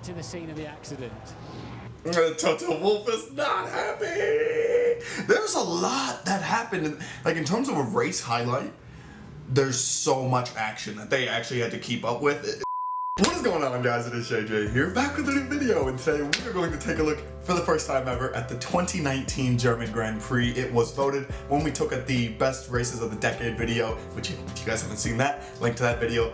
to the scene of the accident. Toto Wolff is not happy. There's a lot that happened. Like, in terms of a race highlight, there's so much action that they actually had to keep up with. What is going on, guys? It is JJ here, back with a new video, and today we are going to take a look for the first time ever at the 2019 German Grand Prix. It was voted when we took at the best races of the decade video, which if you guys haven't seen that, link to that video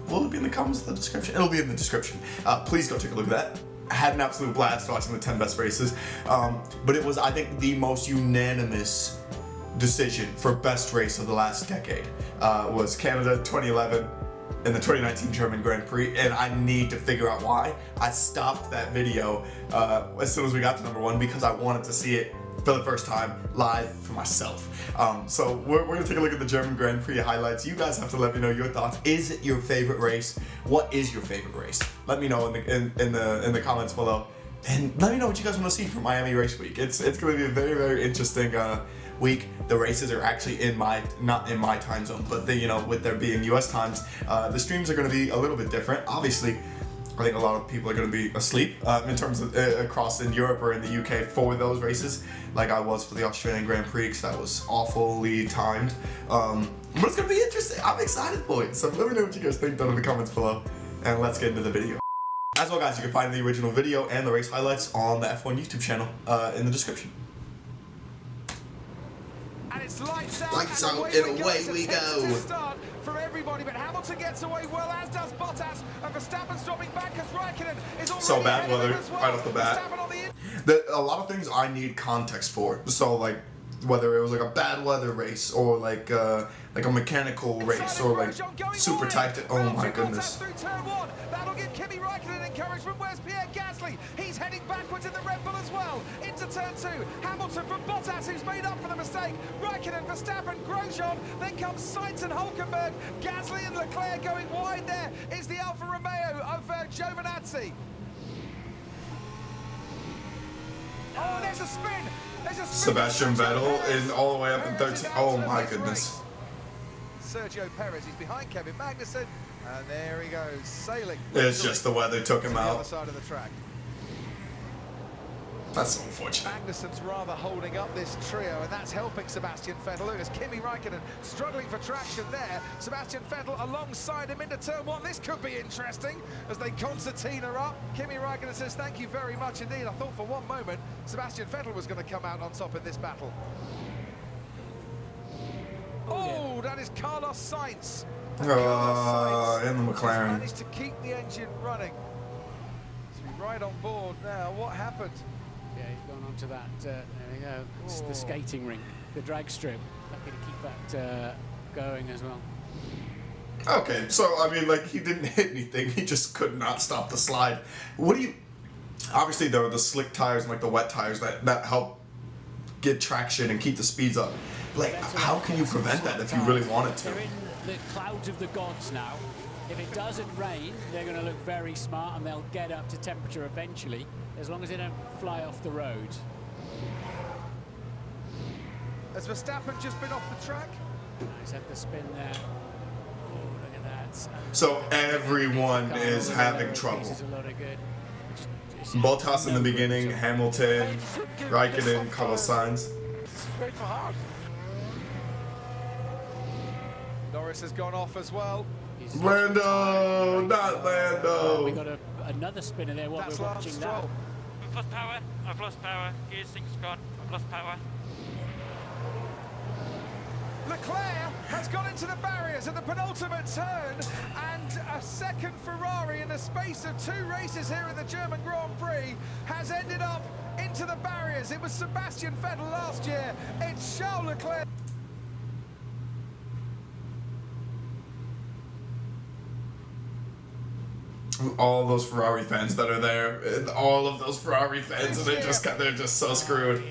will it be in the comments of the description? It'll be in the description. Please go take a look at that. I had an absolute blast watching the 10 best races, but it was, I think, the most unanimous decision for best race of the last decade. Was Canada 2011 in the 2019 German Grand Prix, and I need to figure out why. I stopped that video as soon as we got to number one because I wanted to see it for the first time live for myself. So we're gonna take a look at the German Grand Prix highlights. You guys have to let me know your thoughts. Is it your favorite race? What is your favorite race? Let me know in the comments below, and let me know what you guys want to see for Miami Race Week. It's gonna be a very, very interesting week. The races are actually not in my time zone, but with there being US times, the streams are gonna be a little bit different. Obviously, I think a lot of people are going to be asleep in terms of across in Europe or in the UK for those races, like I was for the Australian Grand Prix, because that was awfully timed. But it's going to be interesting. I'm excited for it. So let me know what you guys think down in the comments below, and let's get into the video. As well, guys, you can find the original video and the race highlights on the F1 YouTube channel in the description. And it's lights out, and away we go. From everybody, but Hamilton gets away well, as does Bottas, and Verstappen's dropping back as Raikkonen is already so bad weather right off the bat. A lot of things I need context for. So like whether it was like a bad weather race or like a mechanical race or like super tight. Oh my goodness. That'll give Kimi Raikkonen encouragement. Where's Pierre Gasly? He's heading backwards in the Red Bull as well. Into turn two. Hamilton from Bottas, who's made up for the mistake. Raikkonen, Verstappen, Grosjean. Then comes Sainz and Hulkenberg. Gasly and Leclerc going wide. There is the Alfa Romeo of Giovinazzi. Oh, there's a spin. Sebastian Vettel is all the way up in 13. Oh my goodness. Sergio Perez, he's behind Kevin Magnussen, and there he goes, sailing. It's just the weather took him out. The other side of the track. That's so unfortunate. Magnussen's rather holding up this trio, and that's helping Sebastian Vettel. Look, as Kimi Raikkonen struggling for traction there. Sebastian Vettel alongside him into turn one. This could be interesting as they concertina up. Kimi Raikkonen says, thank you very much indeed. I thought for one moment Sebastian Vettel was going to come out on top in this battle. Oh, that is Carlos Sainz. In the McLaren. Managed to keep the engine running. So right on board now. What happened? Yeah, he's gone onto that. There we go. It's the skating rink, the drag strip. Lucky to keep that going as well. Okay, so I mean, like, he didn't hit anything. He just could not stop the slide. What do you? Obviously, there are the slick tires and like the wet tires that help get traction and keep the speeds up. Like, how can you prevent that if you really wanted to? They're in the clouds of the gods now. If it doesn't rain, they're going to look very smart and they'll get up to temperature eventually, as long as they don't fly off the road. Has Verstappen just been off the track? He's had the spin there. Oh, look at that. So everyone is having trouble. Bottas in the beginning, Hamilton, Raikkonen, Carlos Sainz. Norris has gone off as well. Lando, not Lando. We got another spinner there while we're watching that. I've lost power. I've lost power. Gears thing's gone. I've lost power. Leclerc has gone into the barriers at the penultimate turn, and a second Ferrari in the space of two races here in the German Grand Prix has ended up into the barriers. It was Sebastian Vettel last year. It's Charles Leclerc. All those Ferrari fans that are there, all of those Ferrari fans, and they're just so screwed.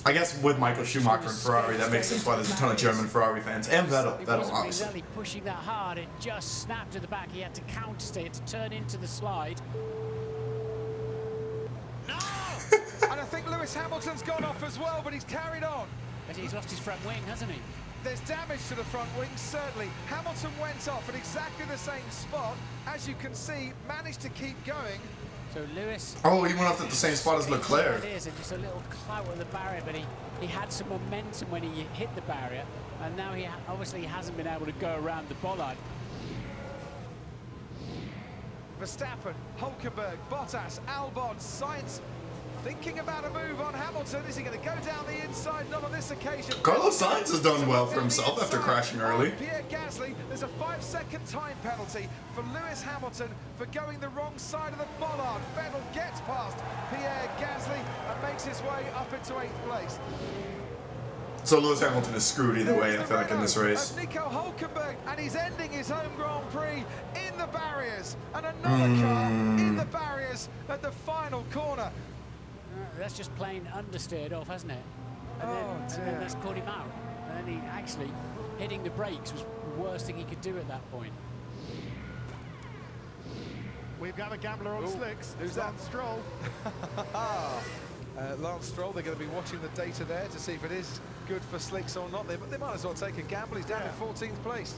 I guess with Michael Schumacher and Ferrari, that makes sense why there's a ton of German Ferrari fans, and Vettel obviously. Exactly pushing that hard, it just snapped to the back. He had to counterstay it to turn into the slide. No! And I think Lewis Hamilton's gone off as well, but he's carried on. But he's lost his front wing, hasn't he? There's damage to the front wing, certainly. Hamilton went off at exactly the same spot. As you can see, managed to keep going. So Lewis... Oh, he went off at the same spot as Leclerc. It is, and just a little clout of the barrier, but he had some momentum when he hit the barrier, and now he obviously hasn't been able to go around the bollard. Verstappen, Hulkenberg, Bottas, Albon, Sainz thinking about a move on Hamilton. Is he going to go down the inside? Not on this occasion. Carlos Sainz has done well for himself after crashing early. Pierre Gasly, there's a 5-second time penalty for Lewis Hamilton for going the wrong side of the bollard. Vettel gets past Pierre Gasly and makes his way up into 8th place. So Lewis Hamilton is screwed either way, I feel like, in this race. Nico Hulkenberg, and he's ending his home Grand Prix in the barriers, and another car in the barriers at the final corner. That's just plain understeered off, hasn't it? And then that's caught him out. And then he actually hitting the brakes was the worst thing he could do at that point. We've got a gambler on slicks. Who's that? Lance Stroll. Lance Stroll, they're going to be watching the data there to see if it is good for slicks or not. They might as well take a gamble. He's down in 14th place.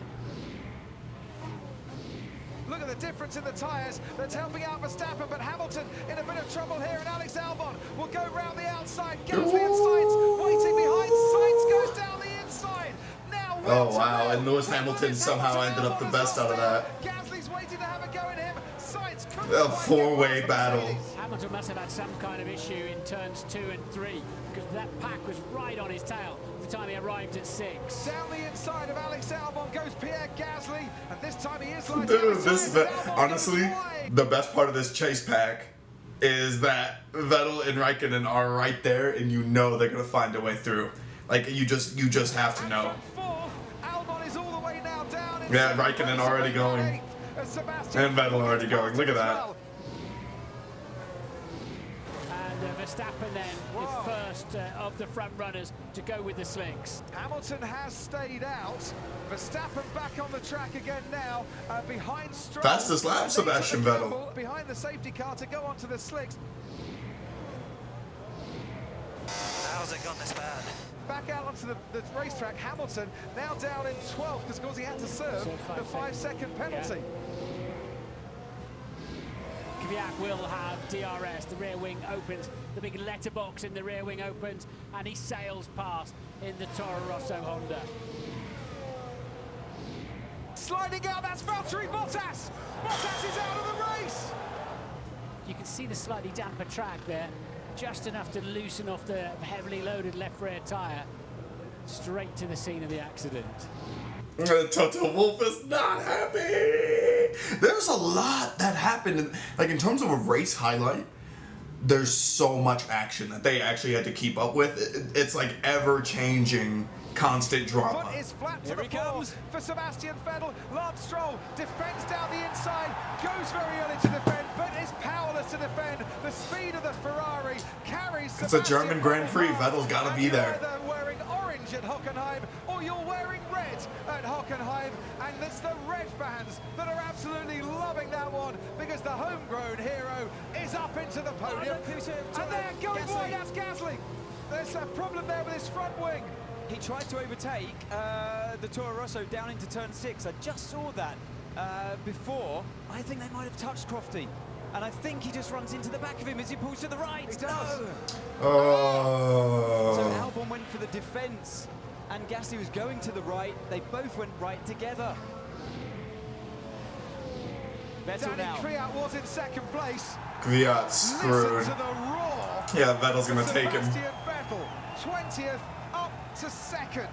Look at the difference in the tyres. That's helping out Verstappen, but Hamilton in a bit of trouble here, and Alex Albon will go round the outside. Gasly and Sainz waiting behind. Sainz goes down the inside. Now, oh wow, and Lewis Hamilton somehow ended up the best out of that. Gasly's waiting to have a go at him. Sainz A four-way battle. Hamilton must have had some kind of issue in turns 2 and 3, because that pack was right on his tail the time he arrived at 6. Down the inside of Alex Albon goes Pierre Gasly, and this time he is like... Dude, this is honestly, the best part of this chase pack is that Vettel and Raikkonen are right there, and you know they're gonna find a way through. Like you just have to know. Albon is all the way now down. Yeah, Raikkonen already going, and Vettel already going. Look at that. And Verstappen then is first of the front runners to go with the slicks. Hamilton has stayed out. Verstappen back on the track again now, behind Stroll. Fastest lap, Sebastian Vettel. Behind the safety car to go onto the slicks. How's it gone this bad? Back out onto the racetrack. Hamilton now down in 12th because, of course, he had to serve the 5-second penalty. Kvyat will have DRS, the rear wing opens, the big letterbox in the rear wing opens, and he sails past in the Toro Rosso Honda. Sliding out, that's Valtteri Bottas! Bottas is out of the race! You can see the slightly damper track there, just enough to loosen off the heavily loaded left rear tyre, straight to the scene of the accident. Toto Wolff is not happy. There's a lot that happened, like in terms of a race highlight. There's so much action that they actually had to keep up with. It's like ever-changing, constant drama. Foot is flat to the floor for Sebastian Vettel. Lance Stroll defends down the inside, goes very early to defend, but is powerless to defend. The speed of the Ferrari carries Sebastian. It's a German Grand Prix. Vettel's got to be there. You're either wearing orange at Hockenheim or you're wearing red at Hockenheim, and it's the red fans that are absolutely loving that one because the homegrown hero is up into the podium. And they're going wide, that's Gasly. There's a problem there with his front wing. He tried to overtake the Toro Rosso down into turn 6. I just saw that before. I think they might have touched Crofty. And I think he just runs into the back of him as he pulls to the right. He does. No. Oh. So Albon went for the defense, and Gasly was going to the right. They both went right together. Vettel now. Kvyat was in second place. Kvyat's screwed. Listen to the roar. Yeah, Vettel's gonna take him. Sebastian Vettel, 20th up to second.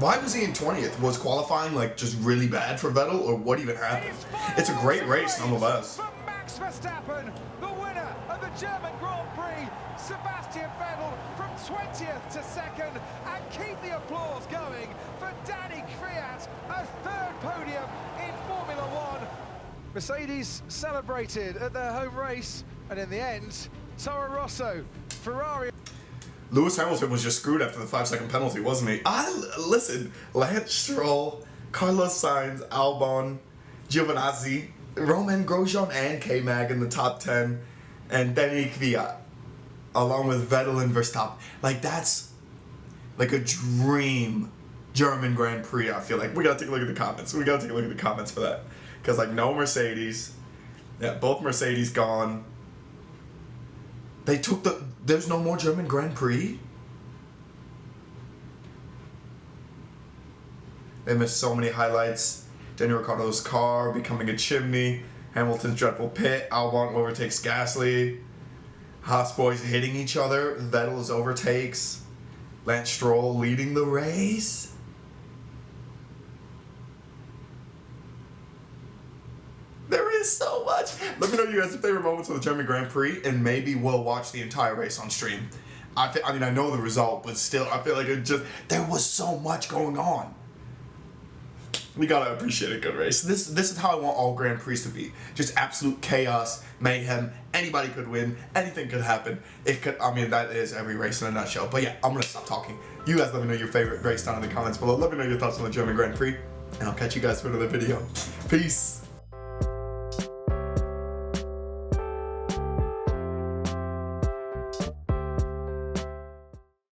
Why was he in 20th? Was qualifying like just really bad for Vettel, or what even happened? It's a great race nonetheless. For Max Verstappen, the winner of the German Grand Prix, Sebastian Vettel from 20th to second, and keep the applause going for Danny Kvyat, a third podium in Formula One. Mercedes celebrated at their home race, and in the end, Toro Rosso, Ferrari. Lewis Hamilton was just screwed after the 5-second penalty, wasn't he? Listen, Lance Stroll, Carlos Sainz, Albon, Giovinazzi, Romain Grosjean, and K-Mag in the top 10, and Danny Kvyat, along with Vettel and Verstappen. Like, that's like a dream German Grand Prix. I feel like we gotta take a look at the comments. We gotta take a look at the comments for that, because like no Mercedes. Yeah, both Mercedes gone. They took there's no more German Grand Prix. They missed so many highlights. Daniel Ricciardo's car becoming a chimney. Hamilton's dreadful pit. Albon overtakes Gasly. Haas boys hitting each other. Vettel's overtakes. Lance Stroll leading the race. There is so much. Let me know you guys' favorite moments of the German Grand Prix, and maybe we'll watch the entire race on stream. I mean, I know the result, but still, I feel like there was so much going on. We gotta appreciate a good race. This is how I want all Grand Prix to be. Just absolute chaos, mayhem. Anybody could win. Anything could happen. I mean, that is every race in a nutshell. But yeah, I'm gonna stop talking. You guys let me know your favorite race down in the comments below. Let me know your thoughts on the German Grand Prix, and I'll catch you guys for another video. Peace.